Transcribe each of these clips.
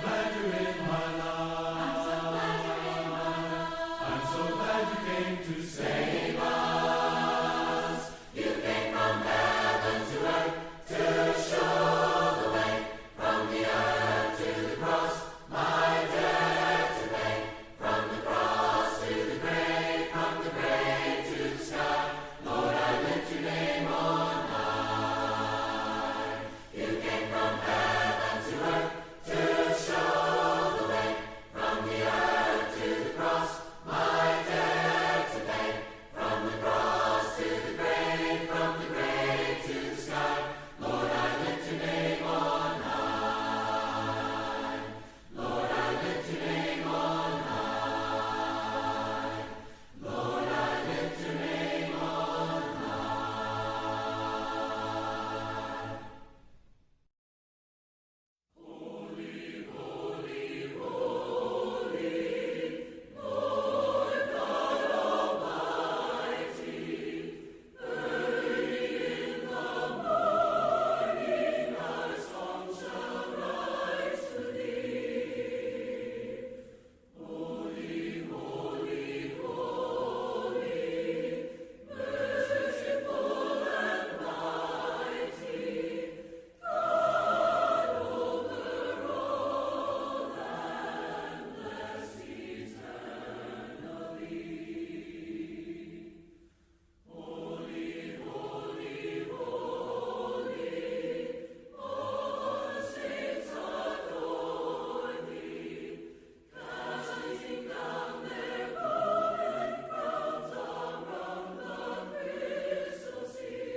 glad you're in my life. I'm so glad you came to save us. You came from heaven to earth to show the way, from the earth to the cross, my debt to pay, from the cross to the grave, from the grave to the sky. Lord, I lift your name on high. You came from heaven to earth to show the way, from the earth to the cross, my debt to pay, from the cross to the grave, from the grave to the sky. Lord, I lift your name on high. Lord, I lift your name on high. Lord, I lift your name on high. Holy, holy, holy, Lord God Almighty, early in the morning our song shall rise to thee. Holy, holy, holy, merciful and mighty, God over all and bless eternally. Holy, holy, holy, all the saints adore thee, casting down their golden crowns around the crystal sea.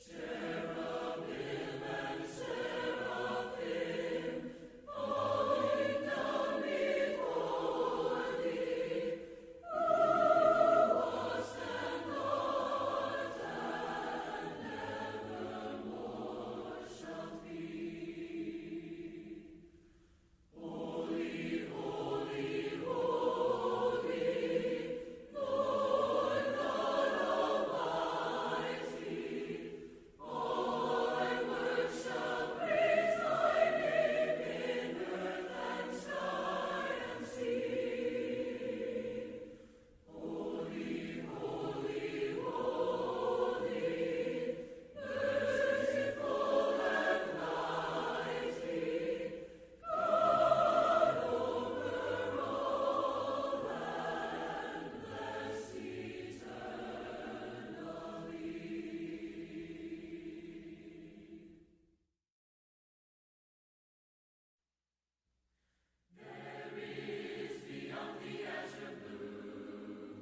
Cherubim and seraphim falling down before thee, who wast and art and evermore shalt be. Holy, holy, holy, Lord God Almighty, all thy works shall praise thy name in earth and sky and sea. Holy, holy, holy, merciful and mighty, God over all and bless eternally. There is beyond the azure blue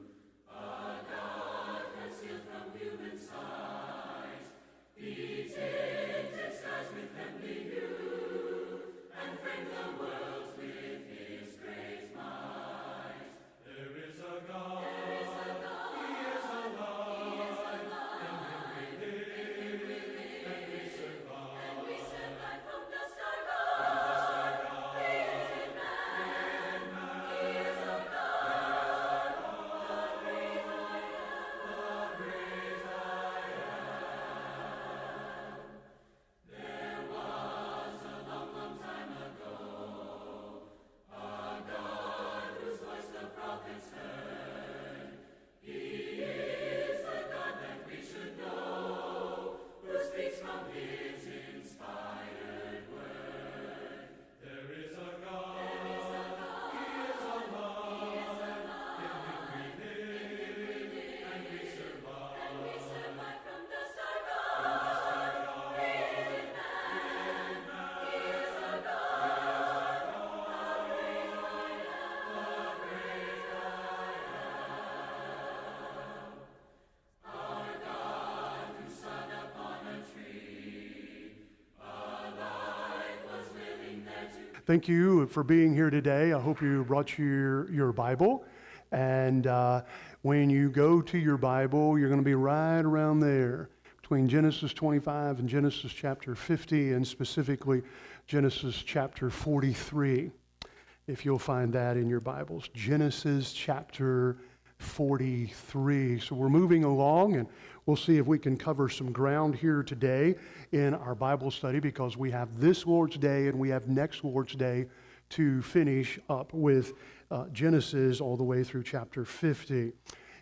a God concealed from human sight. He tinted skies with heavenly hue and framed the worlds with his great might. There is a God. There is a God. He is alive. He is alive. And we live, and we survive. And we survive from dust our God. Created man. He is a God. The great I am. The great I am. There was a long, long time ago a God whose voice the prophets heard. He is the God that we should know, who speaks from his inspired word. There is a God. There is a God. He is alive. He is alive. In him we live, and we survive. And we survive from dust our God. Created man. He is a God. The great I am. The great I am. Our God who sat upon a tree, alive was willing there to. Thank you for being here today. I hope you brought your Bible. And when you go to your Bible, you're going to be right around there between Genesis 25 and Genesis chapter 50, and specifically Genesis chapter 43. If you'll find that in your Bibles. Genesis chapter 43. So we're moving along, and we'll see if we can cover some ground here today in our Bible study, because we have this Lord's Day and we have next Lord's Day to finish up with Genesis all the way through chapter 50.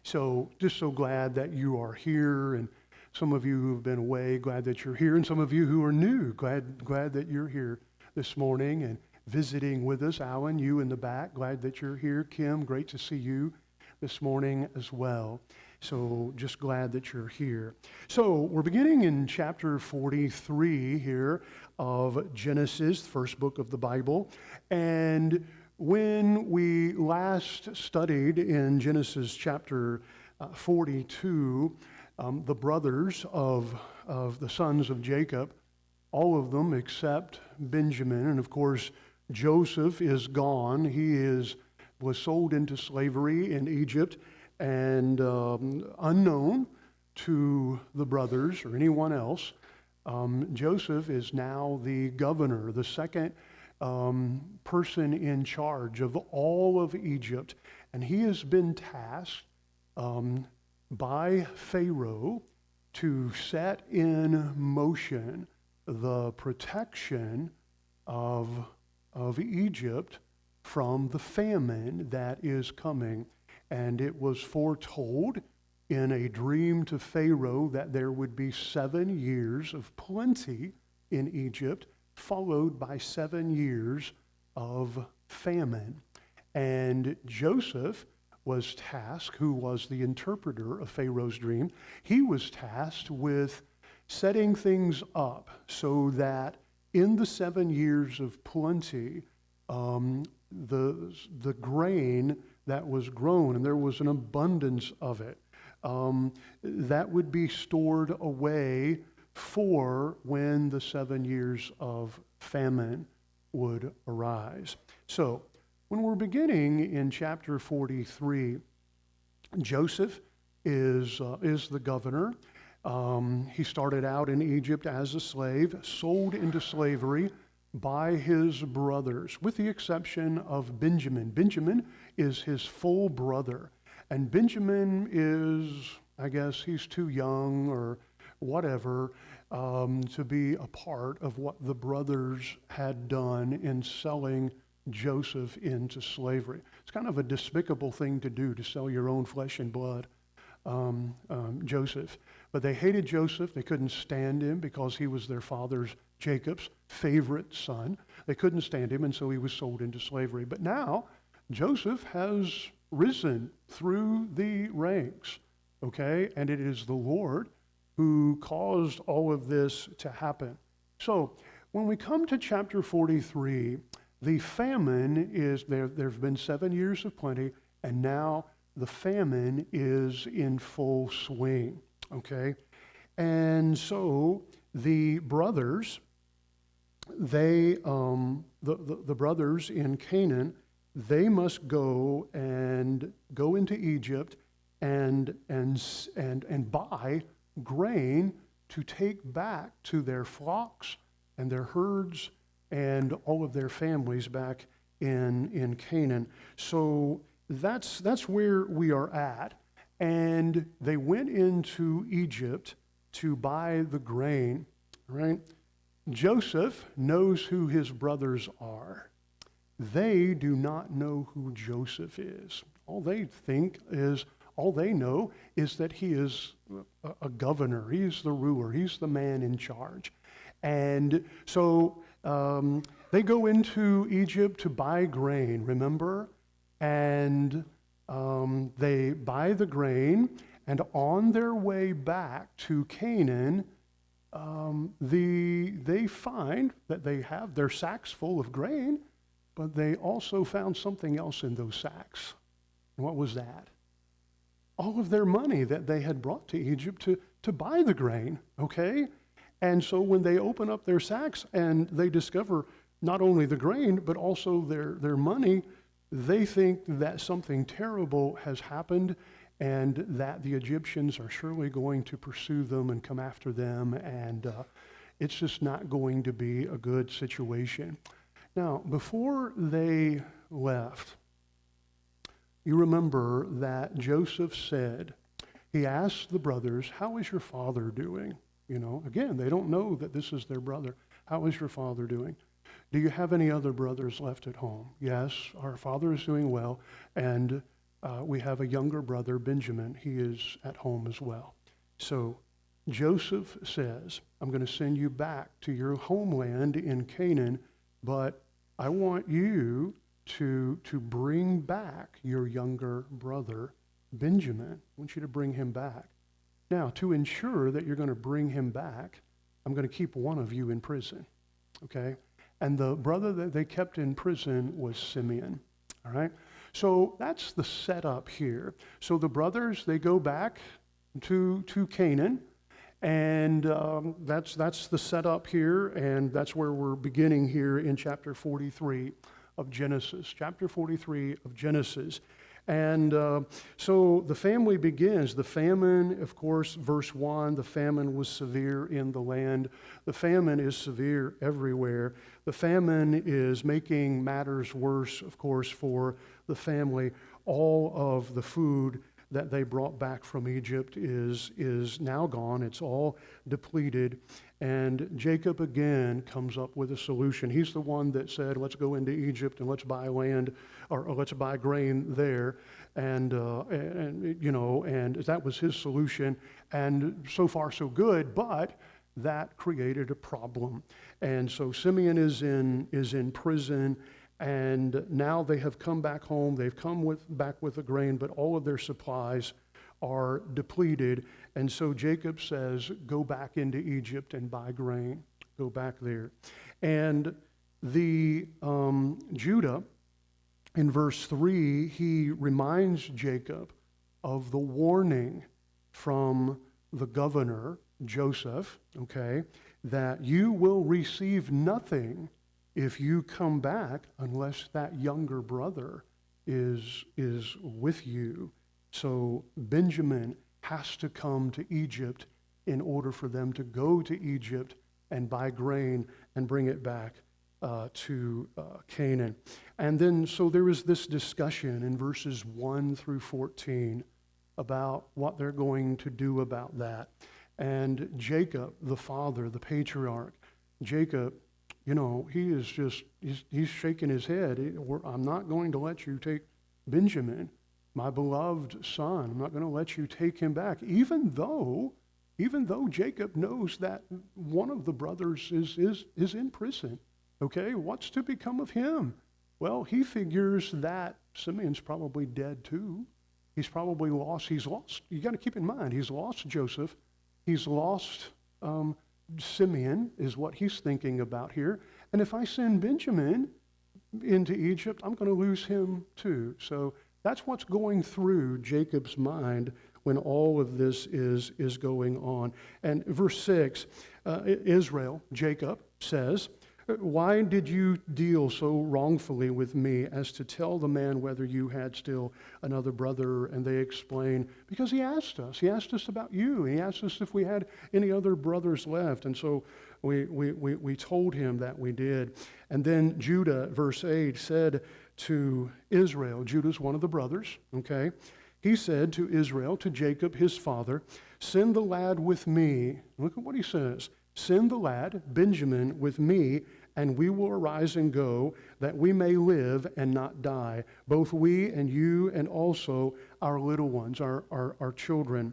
So just so glad that you are here, and some of you who've been away, glad that you're here, and some of you who are new, glad that you're here this morning and visiting with us. Alan, you in the back, glad that you're here. Kim, great to see you this morning as well. So just glad that you're here. So we're beginning in chapter 43 here of Genesis, the first book of the Bible. And when we last studied in Genesis chapter 42, the brothers of the sons of Jacob, all of them except Benjamin, and of course Joseph is gone. He was sold into slavery in Egypt, and unknown to the brothers or anyone else, Joseph is now the governor, the second person in charge of all of Egypt, and he has been tasked by Pharaoh to set in motion the protection of Egypt from the famine that is coming. And it was foretold in a dream to Pharaoh that there would be 7 years of plenty in Egypt, followed by 7 years of famine. And Joseph was tasked, who was the interpreter of Pharaoh's dream, he was tasked with setting things up so that in the 7 years of plenty, the grain that was grown, and there was an abundance of it, that would be stored away for when the 7 years of famine would arise. So when we're beginning in chapter 43, Joseph is the governor. He started out in Egypt as a slave, sold into slavery by his brothers, with the exception of Benjamin. Benjamin is his full brother, and Benjamin is, I guess, he's too young or whatever to be a part of what the brothers had done in selling Joseph into slavery. It's kind of a despicable thing to do, to sell your own flesh and blood, Joseph. But they hated Joseph. They couldn't stand him because he was their father's, Jacob's, favorite son. They couldn't stand him, and so he was sold into slavery. But now Joseph has risen through the ranks, okay? And it is the Lord who caused all of this to happen. So when we come to chapter 43, the famine is there. There have been 7 years of plenty, and now the famine is in full swing, okay? And so the brothers, the brothers in Canaan, they must go into Egypt and buy grain to take back to their flocks and their herds and all of their families back in Canaan. So that's where we are at. And they went into Egypt to buy the grain, right? Joseph knows who his brothers are. They do not know who Joseph is. All they know is that he is a governor. He's the ruler. He's the man in charge. And so they go into Egypt to buy grain, remember? And they buy the grain, and on their way back to Canaan, they find that they have their sacks full of grain, but they also found something else in those sacks. And what was that? All of their money that they had brought to Egypt to buy the grain, okay? And so when they open up their sacks and they discover not only the grain, but also their money, they think that something terrible has happened and that the Egyptians are surely going to pursue them and come after them, and it's just not going to be a good situation. Now, before they left, you remember that Joseph said, he asked the brothers, how is your father doing? You know, again, they don't know that this is their brother. How is your father doing? Do you have any other brothers left at home? Yes, our father is doing well, and we have a younger brother, Benjamin. He is at home as well. So Joseph says, I'm going to send you back to your homeland in Canaan, but I want you to bring back your younger brother, Benjamin. I want you to bring him back. Now, to ensure that you're going to bring him back, I'm going to keep one of you in prison, okay? And the brother that they kept in prison was Simeon, all right? So that's the setup here. So the brothers, they go back to Canaan, and that's the setup here, and that's where we're beginning here in chapter 43 of Genesis. Chapter 43 of Genesis. And so the family begins. The famine, of course, verse 1, the famine was severe in the land. The famine is severe everywhere. The famine is making matters worse, of course, for the family. All of the food that they brought back from Egypt is now gone. It's all depleted. And Jacob again comes up with a solution. He's the one that said, let's go into Egypt and let's buy land, or let's buy grain there. And that was his solution. And so far so good, but that created a problem. And so Simeon is in prison, and now they have come back home. They've come back with the grain, but all of their supplies are depleted. And so Jacob says, go back into Egypt and buy grain. Go back there. And the Judah, in verse 3, he reminds Jacob of the warning from the governor, Joseph, okay, that you will receive nothing if you come back unless that younger brother is with you. So Benjamin has to come to Egypt in order for them to go to Egypt and buy grain and bring it back to Canaan. And then, so there is this discussion in verses 1 through 14 about what they're going to do about that. And Jacob, the father, the patriarch, Jacob, you know, he is just, he's shaking his head. I'm not going to let you take Benjamin, my beloved son. I'm not going to let you take him back, even though Jacob knows that one of the brothers is in prison. Okay, what's to become of him? Well, he figures that Simeon's probably dead too. He's probably lost. He's lost. You got to keep in mind, he's lost Joseph. He's lost Simeon, is what he's thinking about here. And if I send Benjamin into Egypt, I'm going to lose him too. So that's what's going through Jacob's mind when all of this is going on. And verse 6, Israel, Jacob, says, why did you deal so wrongfully with me as to tell the man whether you had still another brother? And they explain, because he asked us. He asked us about you. He asked us if we had any other brothers left. And so we told him that we did. And then Judah, verse 8, said to Israel, Judah's one of the brothers, okay? He said to Israel, to Jacob, his father, send the lad with me. Look at what he says. Send the lad, Benjamin, with me, and we will arise and go, that we may live and not die, both we and you and also our little ones, our children.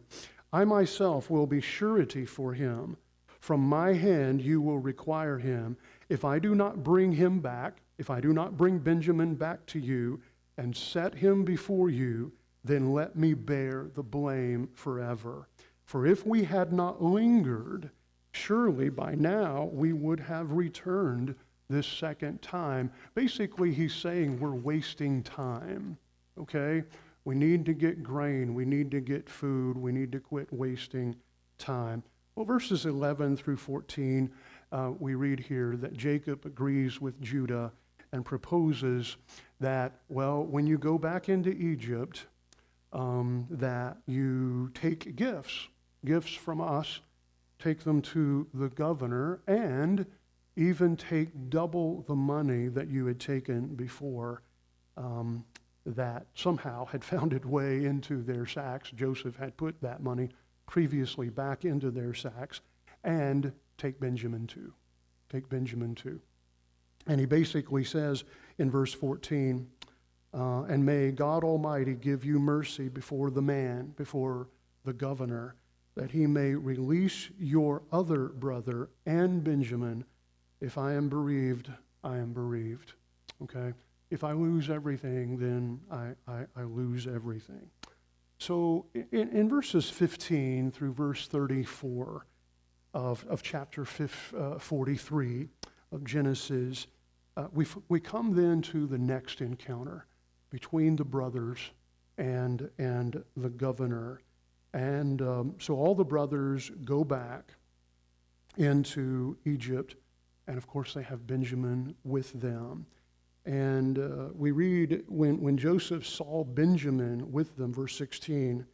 I myself will be surety for him. From my hand you will require him. If I do not bring him back, if I do not bring Benjamin back to you and set him before you, then let me bear the blame forever. For if we had not lingered, surely by now we would have returned this second time. Basically, he's saying we're wasting time, okay? We need to get grain. We need to get food. We need to quit wasting time. Well, verses 11 through 14, we read here that Jacob agrees with Judah and proposes that, well, when you go back into Egypt, that you take gifts from us, take them to the governor, and even take double the money that you had taken before. that somehow had found its way into their sacks. Joseph had put that money previously back into their sacks, and take Benjamin too. Take Benjamin too. And he basically says in verse 14, and may God Almighty give you mercy before the man, before the governor, that he may release your other brother and Benjamin. If I am bereaved, I am bereaved. Okay? If I lose everything, then I lose everything. So in verses 15 through verse 34 of chapter 43 of Genesis, we come then to the next encounter between the brothers and the governor. And so all the brothers go back into Egypt, and of course they have Benjamin with them. And we read, when Joseph saw Benjamin with them, verse 16,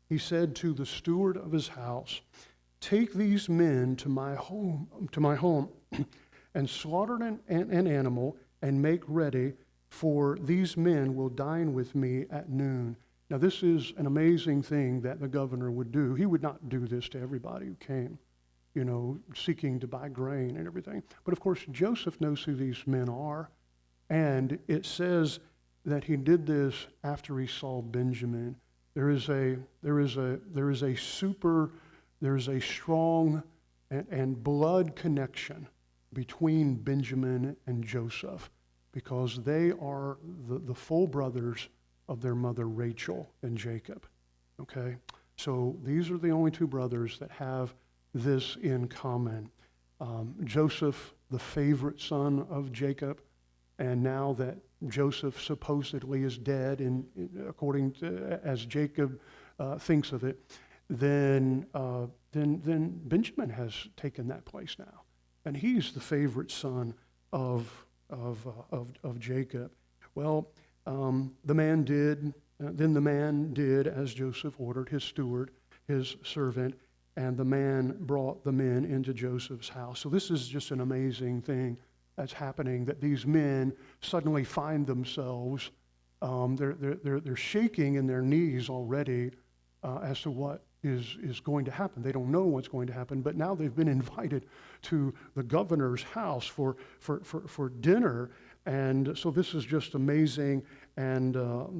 he said to the steward of his house, take these men to my home, and slaughter an animal and make ready, for these men will dine with me at noon. Now this is an amazing thing that the governor would do. He would not do this to everybody who came, seeking to buy grain and everything. But of course, Joseph knows who these men are. And it says that he did this after he saw Benjamin. There is a strong and blood connection between Benjamin and Joseph, because they are the full brothers of their mother Rachel and Jacob. Okay? So these are the only two brothers that have this in common. Joseph, the favorite son of Jacob, and now that Joseph supposedly is dead, according to as Jacob thinks of it, then Benjamin has taken that place now, and he's the favorite son of Jacob. Well, the man did as Joseph ordered, his steward, his servant, and the man brought the men into Joseph's house. So this is just an amazing thing that's happening, that these men suddenly find themselves, they're shaking in their knees already as to what is going to happen. They don't know what's going to happen, but now they've been invited to the governor's house for dinner, and so this is just amazing, and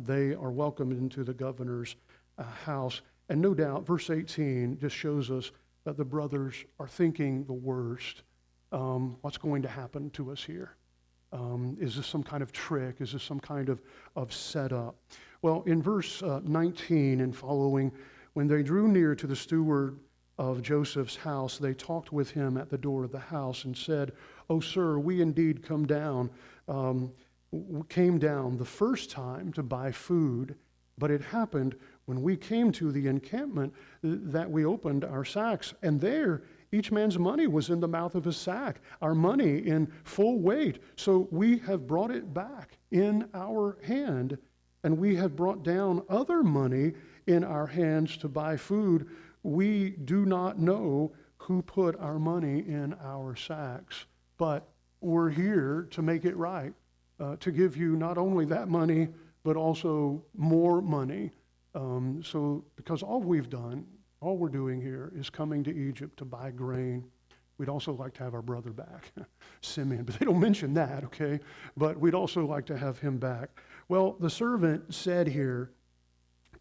they are welcomed into the governor's house. And no doubt, verse 18 just shows us that the brothers are thinking the worst. What's going to happen to us here? Is this some kind of trick? Is this some kind of setup? Well, in verse 19 and following, when they drew near to the steward of Joseph's house, they talked with him at the door of the house and said, "O sir, we indeed came down the first time to buy food, but it happened when we came to the encampment that we opened our sacks, and there each man's money was in the mouth of his sack, our money in full weight. So we have brought it back in our hand, and we have brought down other money in our hands to buy food. We do not know who put our money in our sacks, but we're here to make it right, to give you not only that money, but also more money. So because all we're doing here is coming to Egypt to buy grain. We'd also like to have our brother back, Simeon, but they don't mention that, okay? But we'd also like to have him back. Well, the servant said here,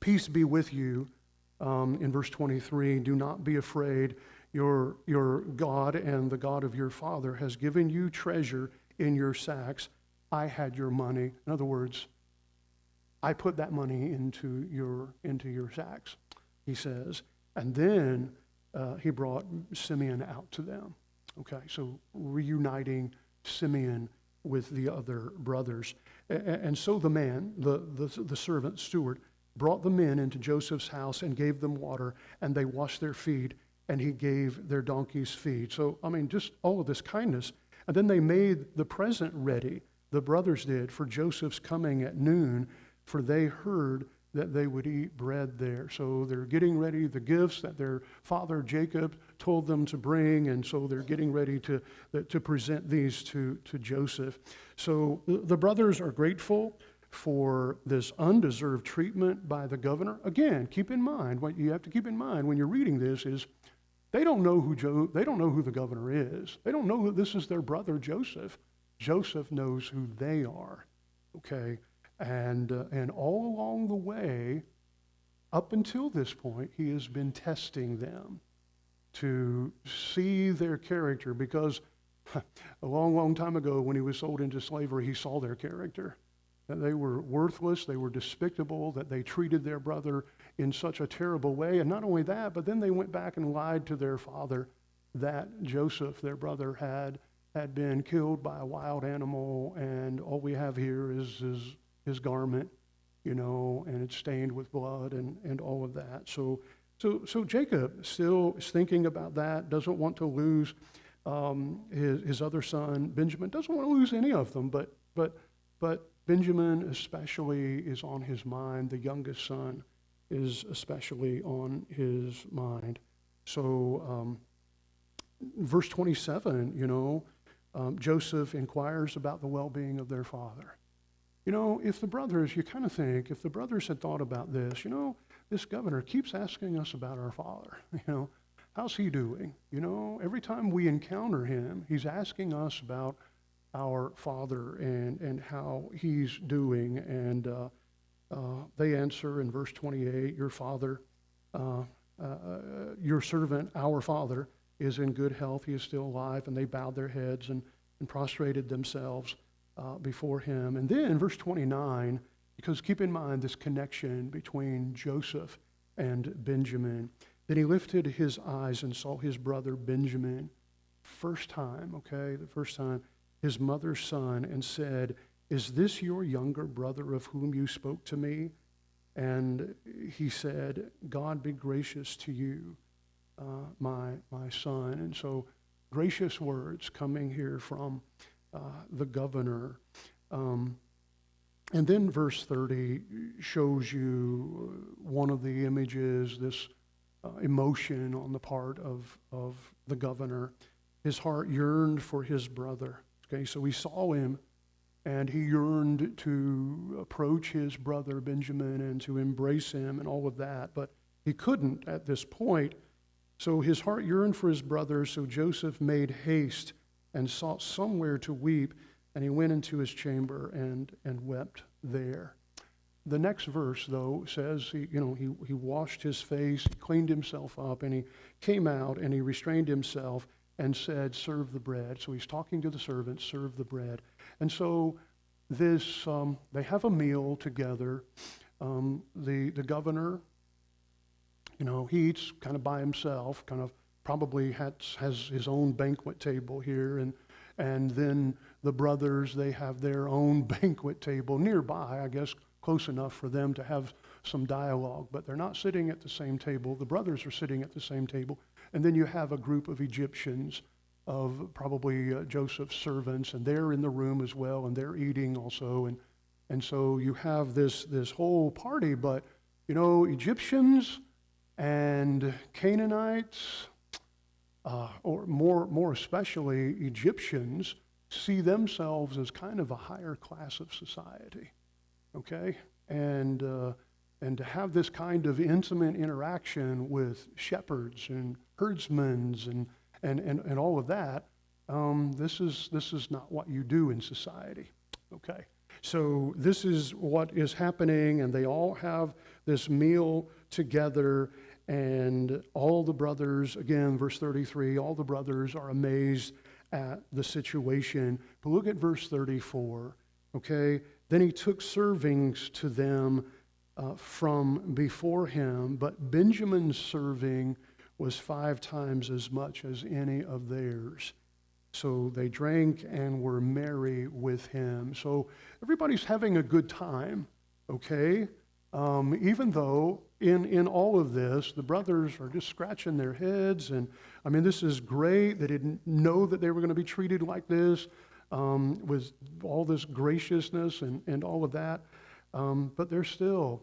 peace be with you, in verse 23, do not be afraid. Your God and the God of your father has given you treasure in your sacks. I had your money. In other words, I put that money into your sacks, he says. And then he brought Simeon out to them. Okay, so reuniting Simeon with the other brothers. And so the man, the servant, steward, brought the men into Joseph's house and gave them water, and they washed their feet, and he gave their donkeys feed. So, just all of this kindness. And then they made the present ready, the brothers did, for Joseph's coming at noon, for they heard that they would eat bread there. So they're getting ready the gifts that their father Jacob told them to bring, and so they're getting ready to present these to Joseph. So the brothers are grateful for this undeserved treatment by the governor. Again, keep in mind, what you have to keep in mind when you're reading this is they don't know who the governor is. They don't know that this is their brother Joseph. Joseph knows who they are, okay? And all along the way, up until this point, he has been testing them to see their character, because a long, long time ago when he was sold into slavery, he saw their character. That they were worthless, they were despicable, that they treated their brother in such a terrible way. And not only that, but then they went back and lied to their father that Joseph, their brother, had been killed by a wild animal, and all we have here is his garment, and it's stained with blood and all of that. So Jacob still is thinking about that, doesn't want to lose his other son, Benjamin, doesn't want to lose any of them, but Benjamin especially is on his mind. The youngest son is especially on his mind. So verse 27, Joseph inquires about the well-being of their father. If the brothers, you kind of think, if the brothers had thought about this, this governor keeps asking us about our father, how's he doing? Every time we encounter him, he's asking us about our father and how he's doing. And they answer in verse 28, your father, your servant, our father, is in good health. He is still alive. And they bowed their heads and prostrated themselves before him. And then verse 29, because keep in mind this connection between Joseph and Benjamin. Then he lifted his eyes and saw his brother Benjamin, first time, the first time, his mother's son, and said, is this your younger brother of whom you spoke to me? And he said, God be gracious to you, my son. And so gracious words coming here from the governor. And then verse 30 shows you one of the images, this emotion on the part of the governor. His heart yearned for his brother. Okay, so he saw him and he yearned to approach his brother Benjamin and to embrace him and all of that, but he couldn't at this point. So his heart yearned for his brother, so Joseph made haste and sought somewhere to weep, and he went into his chamber and wept there. The next verse, though, says he washed his face, he cleaned himself up, and he came out and he restrained himself and said, serve the bread. So he's talking to the servants, serve the bread. And so this, they have a meal together. The governor, he eats kind of by himself, kind of probably has his own banquet table here. And then the brothers, they have their own banquet table nearby, I guess close enough for them to have some dialogue, but they're not sitting at the same table. The brothers are sitting at the same table. And then you have a group of Egyptians, of probably Joseph's servants, and they're in the room as well, and they're eating also. And so you have this whole party, but, Egyptians and Canaanites, or more especially Egyptians, see themselves as kind of a higher class of society, okay? And to have this kind of intimate interaction with shepherds and herdsmen and all of that, this is not what you do in society, okay? So this is what is happening, and they all have this meal together, and all the brothers, again, verse 33, all the brothers are amazed at the situation. But look at verse 34, okay? Then he took servings to them from before him, but Benjamin's serving was 5 times as much as any of theirs. So they drank and were merry with him. So everybody's having a good time, okay? Even though in all of this, the brothers are just scratching their heads. And I mean, this is great. They didn't know that they were going to be treated like this, with all this graciousness and all of that. But they're still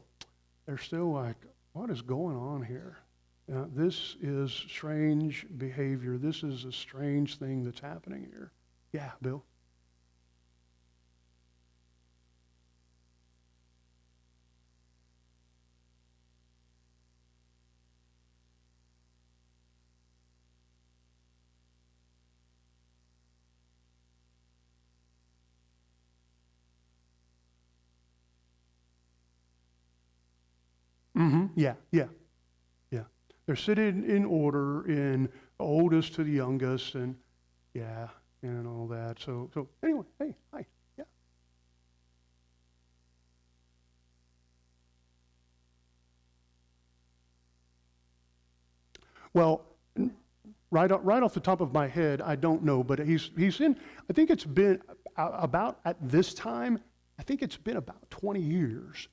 like, what is going on here? This is strange behavior. This is a strange thing that's happening here. Yeah, Bill? Yeah, yeah, yeah. They're sitting in order, in oldest to the youngest, and yeah, and all that. So anyway, hey, hi, yeah. Well, right off the top of my head, I don't know, but he's in. I think it's been about at this time. I think it's been about 20 years.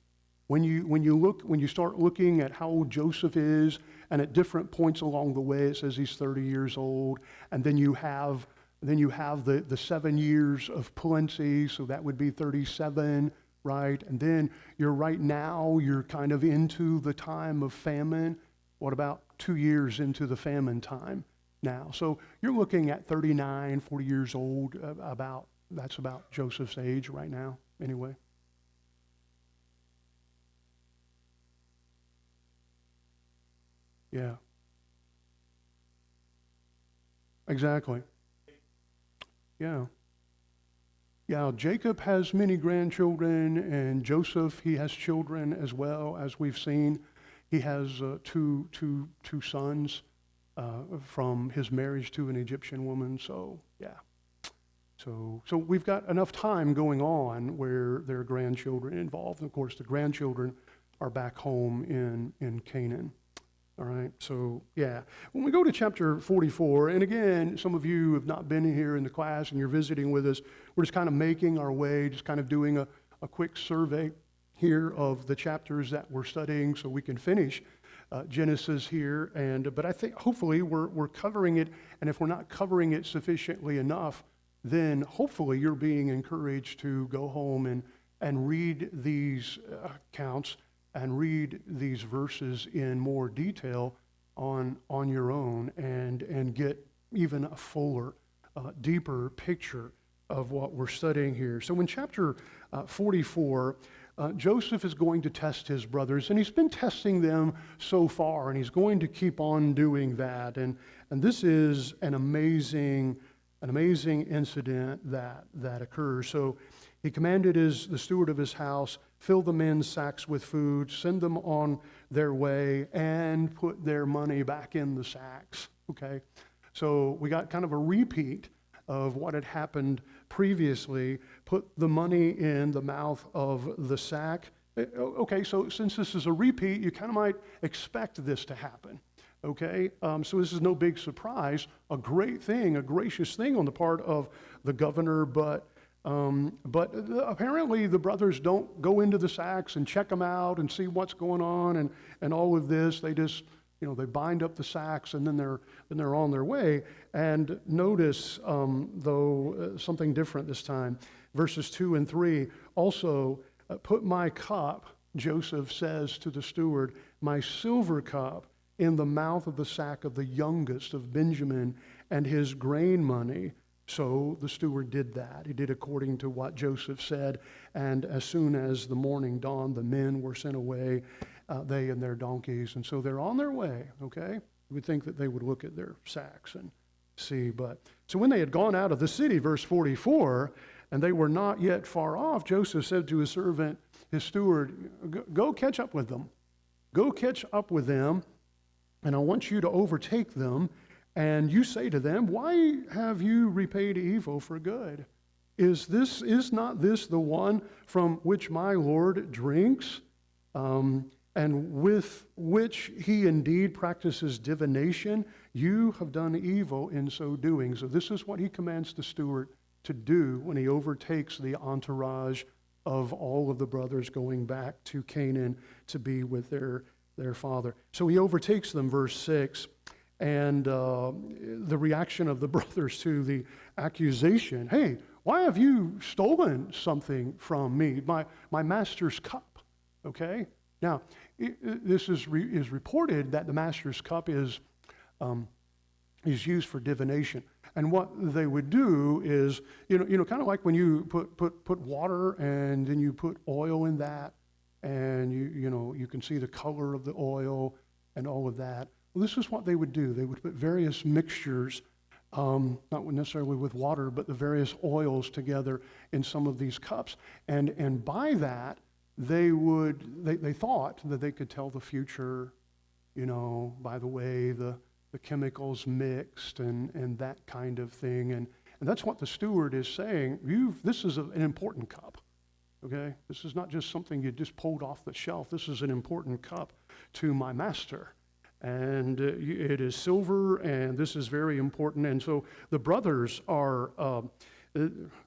When you start looking at how old Joseph is, and at different points along the way, it says he's 30 years old, and then you have the 7 years of plenty, so that would be 37, right? And then you're kind of into the time of famine. What about 2 years into the famine time now? So you're looking at 39, 40 years old. That's about Joseph's age right now, anyway. Yeah, exactly. Yeah. Yeah, Jacob has many grandchildren, and Joseph, he has children as well, as we've seen. He has two sons from his marriage to an Egyptian woman. So, yeah. So we've got enough time going on where there are grandchildren involved. And of course, the grandchildren are back home in Canaan. All right, so yeah. When we go to chapter 44, and again, some of you have not been here in the class and you're visiting with us, we're just kind of making our way, just kind of doing a quick survey here of the chapters that we're studying so we can finish Genesis here. But I think hopefully we're covering it, and if we're not covering it sufficiently enough, then hopefully you're being encouraged to go home and read these accounts and read these verses in more detail on your own and get even a fuller, deeper picture of what we're studying here. So in chapter 44, Joseph is going to test his brothers, and he's been testing them so far, and he's going to keep on doing that. And this is an amazing incident that occurs. So he commanded the steward of his house, fill the men's sacks with food, send them on their way, and put their money back in the sacks. Okay, so we got kind of a repeat of what had happened previously. Put the money in the mouth of the sack. Okay, so since this is a repeat, you kind of might expect this to happen. Okay, so this is no big surprise. A great thing, a gracious thing on the part of the governor, but apparently the brothers don't go into the sacks and check them out and see what's going on and all of this. They just, they bind up the sacks and then they're on their way. And notice, though, something different this time. Verses 2 and 3, also, put my cup, Joseph says to the steward, my silver cup in the mouth of the sack of the youngest of Benjamin and his grain money. So the steward did that. He did according to what Joseph said. And as soon as the morning dawned, the men were sent away, they and their donkeys. And so they're on their way, okay? You would think that they would look at their sacks and see. But so when they had gone out of the city, verse 44, and they were not yet far off, Joseph said to his servant, his steward, go catch up with them. Go catch up with them, and I want you to overtake them. And you say to them, why have you repaid evil for good? Is not this the one from which my Lord drinks, and with which he indeed practices divination? You have done evil in so doing. So this is what he commands the steward to do when he overtakes the entourage of all of the brothers going back to Canaan to be with their father. So he overtakes them, verse 6. And the reaction of the brothers to the accusation, hey, why have you stolen something from me, my master's cup? Okay? Now, this is reported that the master's cup is used for divination. And what they would do is, kind of like when you put water and then you put oil in that, and you can see the color of the oil and all of that. Well, this is what they would do. They would put various mixtures, not necessarily with water, but the various oils together in some of these cups. And by that, they thought that they could tell the future, by the way the chemicals mixed and that kind of thing. And that's what the steward is saying. This is an important cup, okay? This is not just something you just pulled off the shelf. This is an important cup to my master. And it is silver, and this is very important. And so the brothers are,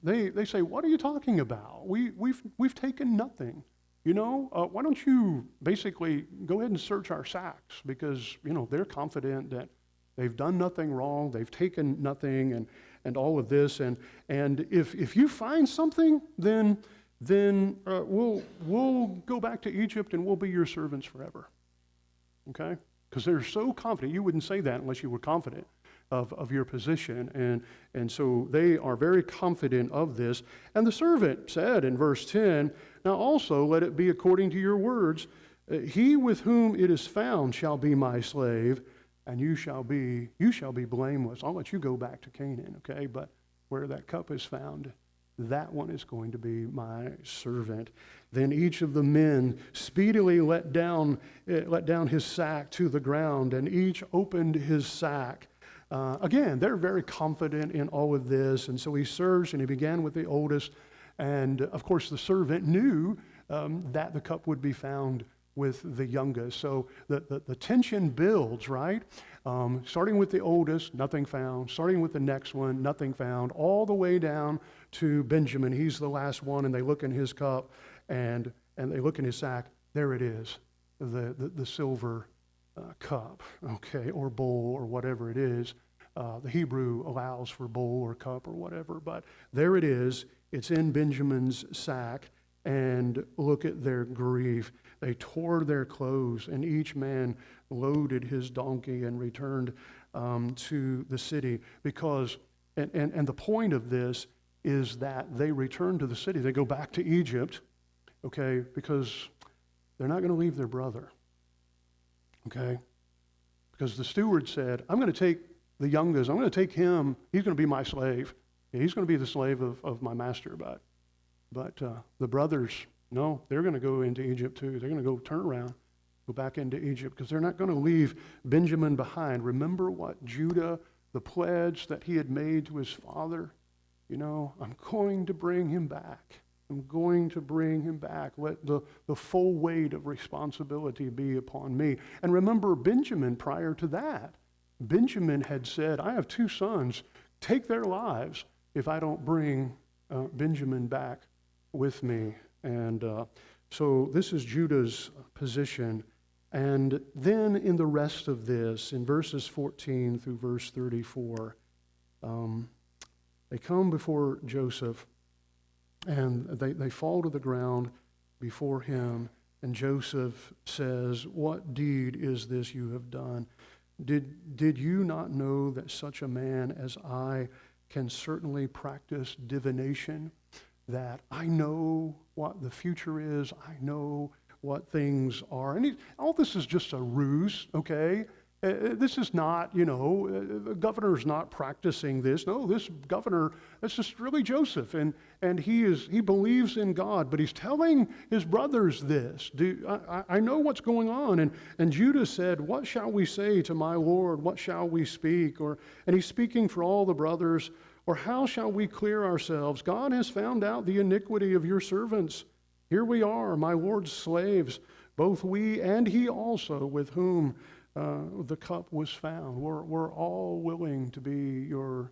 they say, what are you talking about? We've taken nothing. Why don't you basically go ahead and search our sacks? Because, they're confident that they've done nothing wrong, they've taken nothing, and all of this. And if you find something, then we'll go back to Egypt and we'll be your servants forever. Okay? Because they're so confident. You wouldn't say that unless you were confident of your position. And so they are very confident of this. And the servant said in verse 10, now also let it be according to your words. He with whom it is found shall be my slave, and you shall be blameless. I'll let you go back to Canaan, okay? But where that cup is found, that one is going to be my servant. Then each of the men speedily let down his sack to the ground, and each opened his sack. Again, they're very confident in all of this, and so he searched, and he began with the oldest. And of course, the servant knew that the cup would be found with the youngest. So the tension builds, right? Starting with the oldest, nothing found. Starting with the next one, nothing found. All the way down to Benjamin. He's the last one, and they look in his cup, and they look in his sack. There it is, the silver cup, okay, or bowl, or whatever it is. The Hebrew allows for bowl or cup or whatever, but there it is. It's in Benjamin's sack, and look at their grief. They tore their clothes, and each man loaded his donkey and returned to the city. Because, and the point of this is that they return to the city. They go back to Egypt, okay, because they're not going to leave their brother, okay? Because the steward said, I'm going to take the youngest, I'm going to take him, he's going to be my slave. He's going to be the slave of my master. But the brothers, no, they're going to go into Egypt too. They're going to go turn around, go back into Egypt, because they're not going to leave Benjamin behind. Remember what Judah, the pledge that he had made to his father? I'm going to bring him back. I'm going to bring him back. Let the full weight of responsibility be upon me. And remember Benjamin prior to that. Benjamin had said, I have 2 sons. Take their lives if I don't bring Benjamin back with me. And so this is Judah's position. And then in the rest of this, in verses 14 through verse 34, they come before Joseph, and they fall to the ground before him. And Joseph says, what deed is this you have done? Did you not know that such a man as I can certainly practice divination, that I know what the future is, I know what things are. And all this is just a ruse, okay? This is not, the governor's not practicing this. No, this governor, that's just really Joseph. And he believes in God, but he's telling his brothers this. I know what's going on. And Judah said, what shall we say to my Lord? What shall we speak? And he's speaking for all the brothers. Or how shall we clear ourselves? God has found out the iniquity of your servants. Here we are, my Lord's slaves, both we and he also, with whom the cup was found. We're all willing to be your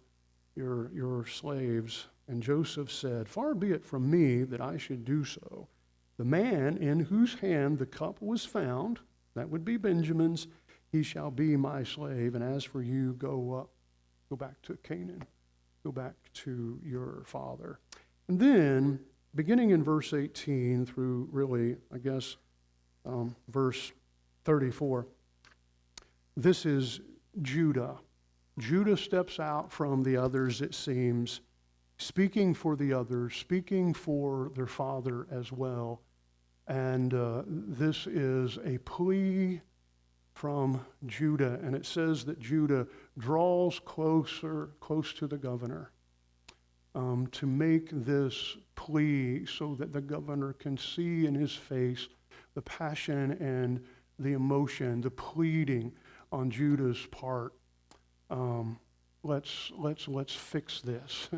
slaves. And Joseph said, far be it from me that I should do so. The man in whose hand the cup was found, that would be Benjamin's, he shall be my slave. And as for you, go back to Canaan. Go back to your father. And then, beginning in verse 18 through really, I guess, verse 34, this is Judah. Judah steps out from the others, it seems, speaking for the others, speaking for their father as well. And this is a plea from Judah, and it says that Judah draws close to the governor. to make this plea so that the governor can see in his face the passion and the emotion, the pleading on Judah's part. Let's fix this.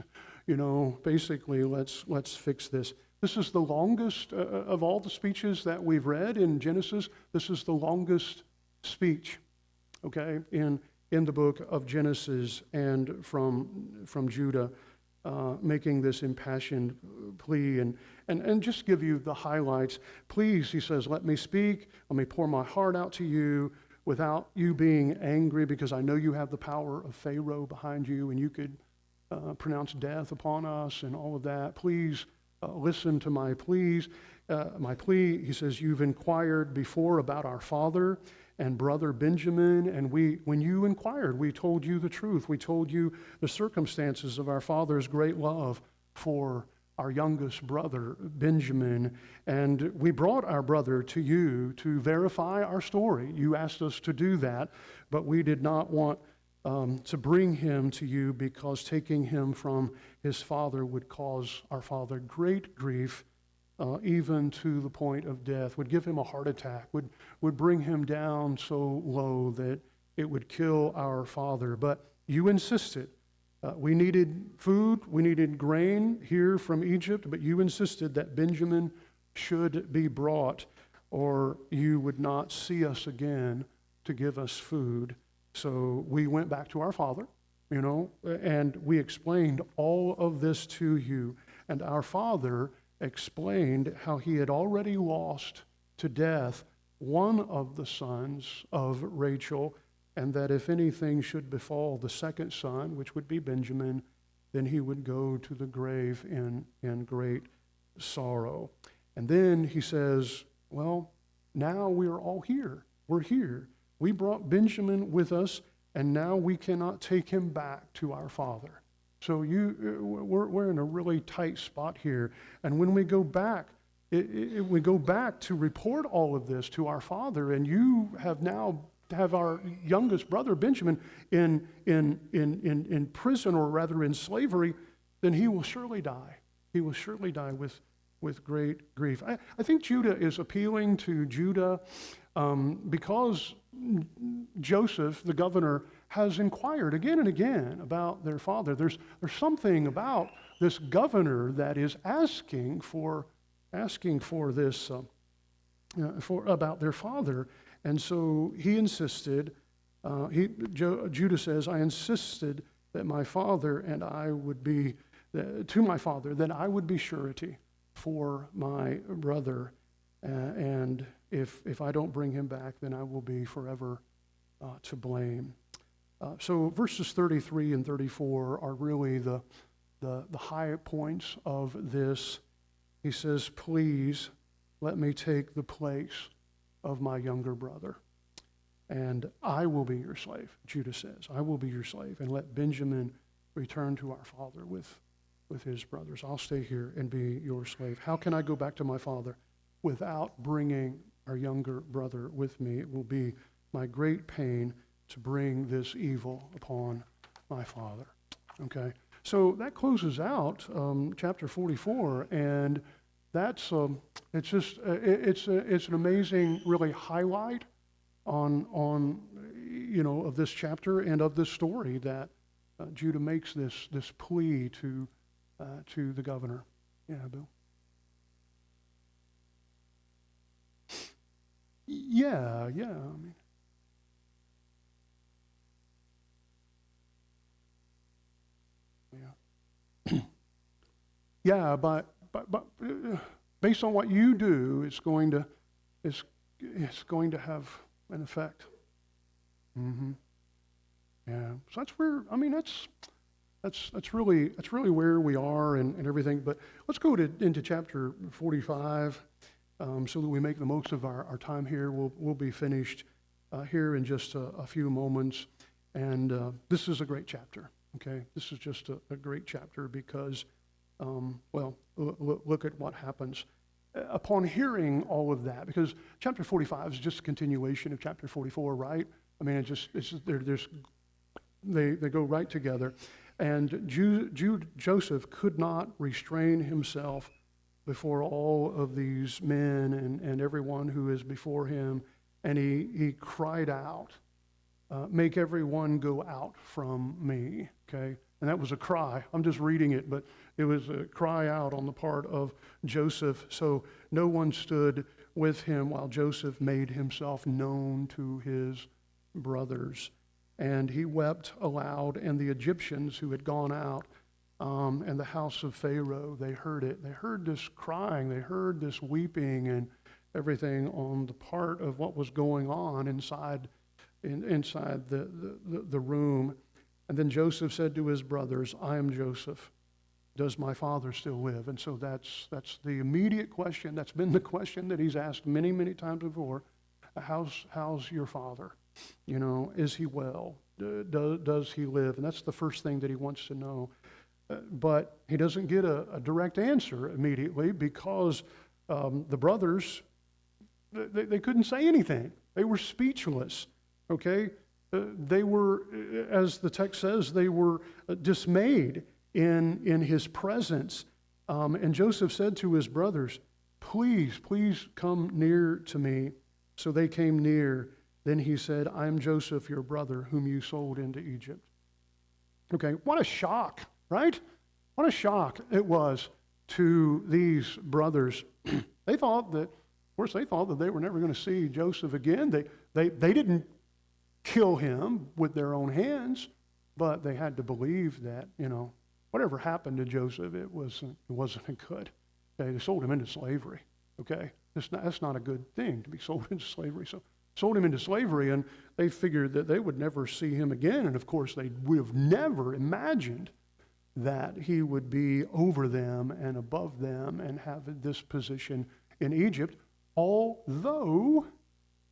Basically, let's fix this. This is the longest of all the speeches that we've read in Genesis. This is the longest speech, okay, in the book of Genesis, and from Judah, making this impassioned plea, and just give you the highlights. Please, he says, let me speak. Let me pour my heart out to you without you being angry, because I know you have the power of Pharaoh behind you, and you could pronounce death upon us and all of that. Please listen to my pleas. My plea, he says, you've inquired before about our father and brother Benjamin, and when you inquired, we told you the truth. We told you the circumstances of our father's great love for our youngest brother, Benjamin, and we brought our brother to you to verify our story. You asked us to do that, but we did not want to bring him to you, because taking him from his father would cause our father great grief, even to the point of death, would give him a heart attack, would bring him down so low that it would kill our father. But you insisted. We needed food, we needed grain here from Egypt, but you insisted that Benjamin should be brought, or you would not see us again to give us food. So we went back to our father, and we explained all of this to you. And our father explained how he had already lost to death one of the sons of Rachel, and that if anything should befall the second son, which would be Benjamin, then he would go to the grave in great sorrow. And then he says, well, now we are all here. We're here. We brought Benjamin with us, and now we cannot take him back to our father. So we're in a really tight spot here. And when we go back, we go back to report all of this to our father, and you have our youngest brother Benjamin in prison, or rather in slavery, then he will surely die. He will surely die with great grief. I think Judah is appealing to Judah because Joseph, the governor, has inquired again and again about their father. There's something about this governor that is asking for this about their father, and so he insisted. Judah says, "I insisted that my father and I would be to my father that I would be surety for my brother, and if I don't bring him back, then I will be forever to blame." So verses 33 and 34 are really the high points of this. He says, "Please let me take the place of my younger brother, and I will be your slave." Judah says, "I will be your slave, and let Benjamin return to our father with his brothers. I'll stay here and be your slave. How can I go back to my father without bringing our younger brother with me? It will be my great pain to bring this evil upon my father." Okay, so that closes out chapter 44, and that's it's an amazing, really highlight on of this chapter and of this story that Judah makes this plea to the governor. Yeah, Bill. Yeah. I mean, yeah. Yeah, but based on what you do, it's going to have an effect. Mm-hmm. Yeah. So that's where, I mean, that's really where we are and everything. But let's go into chapter 45 so that we make the most of our time here. We'll be finished here in just a few moments. And this is a great chapter. Okay, this is just a great chapter because, look at what happens upon hearing all of that. Because chapter 45 is just a continuation of chapter 44, right? I mean, they go right together. And Joseph could not restrain himself before all of these men and everyone who is before him. And he cried out, make everyone go out from me, okay? And that was a cry. I'm just reading it, but it was a cry out on the part of Joseph. So no one stood with him while Joseph made himself known to his brothers. And he wept aloud, and the Egyptians who had gone out and the house of Pharaoh, they heard it. They heard this crying. They heard this weeping and everything on the part of what was going on inside the room. And then Joseph said to his brothers, I am Joseph. Does my father still live? And so that's the immediate question. That's been the question that he's asked many, many times before. How's your father? You know, is he well? Does he live? And that's the first thing that he wants to know. But he doesn't get a direct answer immediately because the brothers, they couldn't say anything. They were speechless, okay? They were, as the text says, they were dismayed in his presence. And Joseph said to his brothers, please come near to me. So they came near. Then he said, I am Joseph, your brother, whom you sold into Egypt. Okay, what a shock, right? What a shock it was to these brothers. They thought that, of course, they thought that they were never going to see Joseph again. They didn't kill him with their own hands, but they had to believe that, you know, whatever happened to Joseph, it wasn't good. Okay, they sold him into slavery. Okay, that's not a good thing to be sold into slavery. So sold him into slavery, and they figured that they would never see him again. And of course, they would have never imagined that he would be over them and above them and have this position in Egypt, although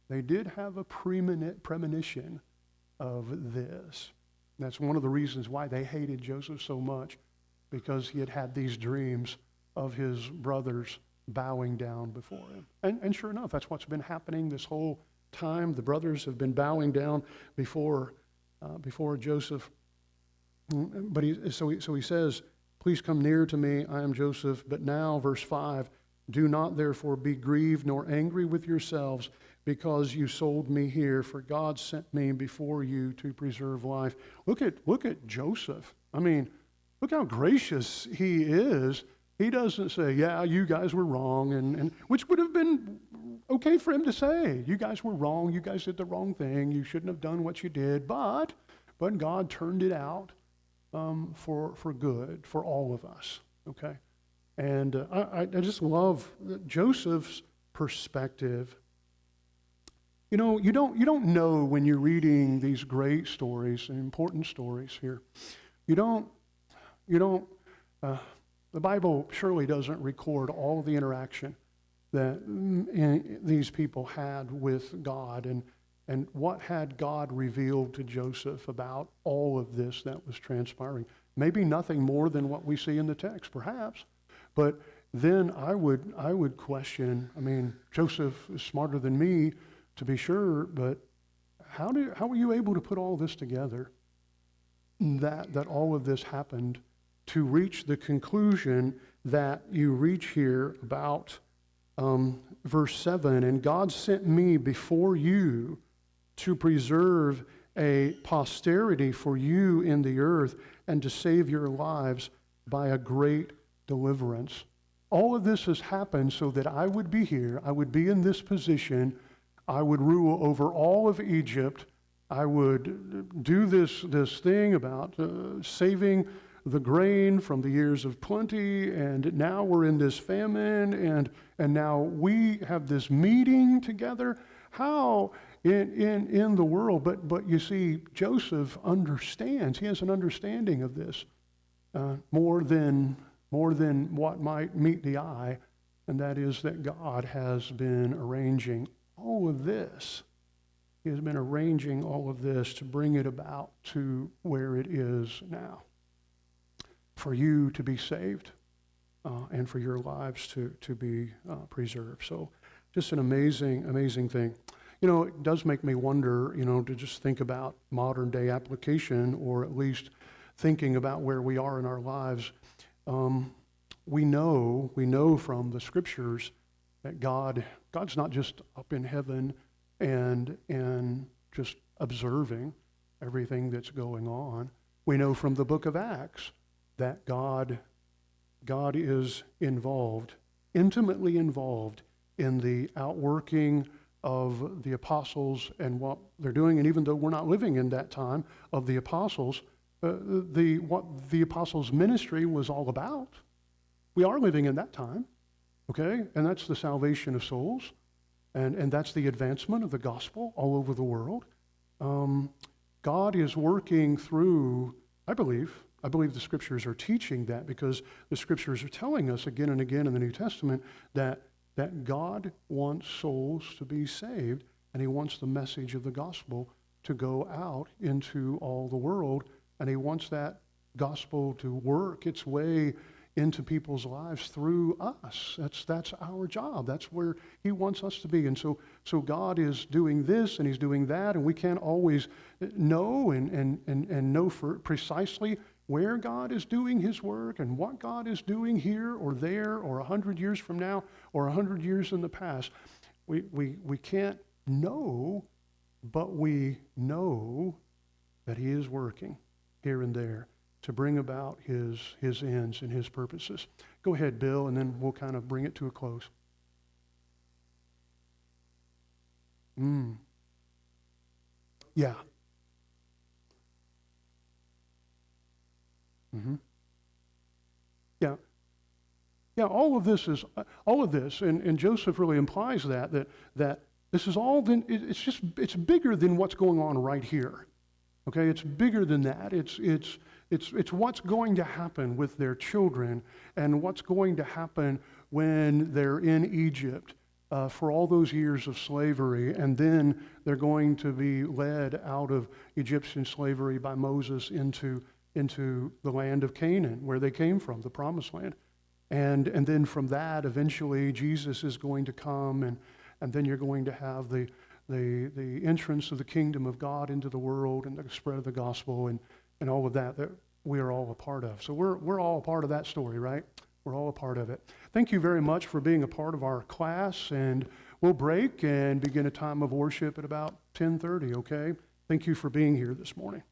they did have a premonition of this. And that's one of the reasons why they hated Joseph so much, because he had had these dreams of his brothers bowing down before him. And sure enough, that's what's been happening this whole time. The brothers have been bowing down before Joseph. But he says, please come near to me, I am Joseph. But now, verse 5, do not therefore be grieved nor angry with yourselves because you sold me here, for God sent me before you to preserve life. Look at Joseph. I mean, look how gracious he is. He doesn't say, yeah, you guys were wrong, and which would have been okay for him to say. You guys were wrong. You guys did the wrong thing. You shouldn't have done what you did. But God turned it out for good for all of us. Okay, and I just love Joseph's perspective. You know, you don't know when you're reading these great stories and important stories here. The Bible surely doesn't record all the interaction that these people had with God, and what had God revealed to Joseph about all of this that was transpiring. Maybe nothing more than what we see in the text, perhaps, but then I would question, I mean, Joseph is smarter than me, to be sure, but how were you able to put all this together, that all of this happened, to reach the conclusion that you reach here about verse 7, and God sent me before you to preserve a posterity for you in the earth and to save your lives by a great deliverance. All of this has happened so that I would be here, I would be in this position, I would rule over all of Egypt, I would do this thing about saving the grain from the years of plenty, and now we're in this famine, and now we have this meeting together. How in the world? But you see, Joseph understands. He has an understanding of this more than what might meet the eye, and that is that God has been arranging all of this. He has been arranging all of this to bring it about to where it is now, for you to be saved and for your lives to be preserved. So just an amazing thing. You know, it does make me wonder, you know, to just think about modern day application, or at least thinking about where we are in our lives, we know from the scriptures that God's not just up in heaven and just observing everything that's going on. We know from the book of Acts that God is involved, intimately involved in the outworking of the apostles and what they're doing. And even though we're not living in that time of the apostles, what the apostles' ministry was all about, we are living in that time, okay? And that's the salvation of souls, and that's the advancement of the gospel all over the world. God is working through, I believe the scriptures are teaching that, because the scriptures are telling us again and again in the New Testament that God wants souls to be saved, and he wants the message of the gospel to go out into all the world, and he wants that gospel to work its way into people's lives through us. That's our job. That's where he wants us to be. And so God is doing this and he's doing that, and we can't always know and know for precisely where God is doing his work and what God is doing here or there or 100 years from now or 100 years in the past. We can't know, but we know that he is working here and there to bring about his ends and his purposes. Go ahead, Bill, and then we'll kind of bring it to a close. Yeah. Yeah. Yeah, all of this, and Joseph really implies that this is all, it's bigger than what's going on right here. Okay, it's bigger than that. It's what's going to happen with their children and what's going to happen when they're in Egypt for all those years of slavery, and then they're going to be led out of Egyptian slavery by Moses into the land of Canaan, where they came from, the promised land. And then from that, eventually, Jesus is going to come, and then you're going to have the entrance of the kingdom of God into the world and the spread of the gospel and all of that we are all a part of. So we're all a part of that story, right? We're all a part of it. Thank you very much for being a part of our class, and we'll break and begin a time of worship at about 10:30, okay? Thank you for being here this morning.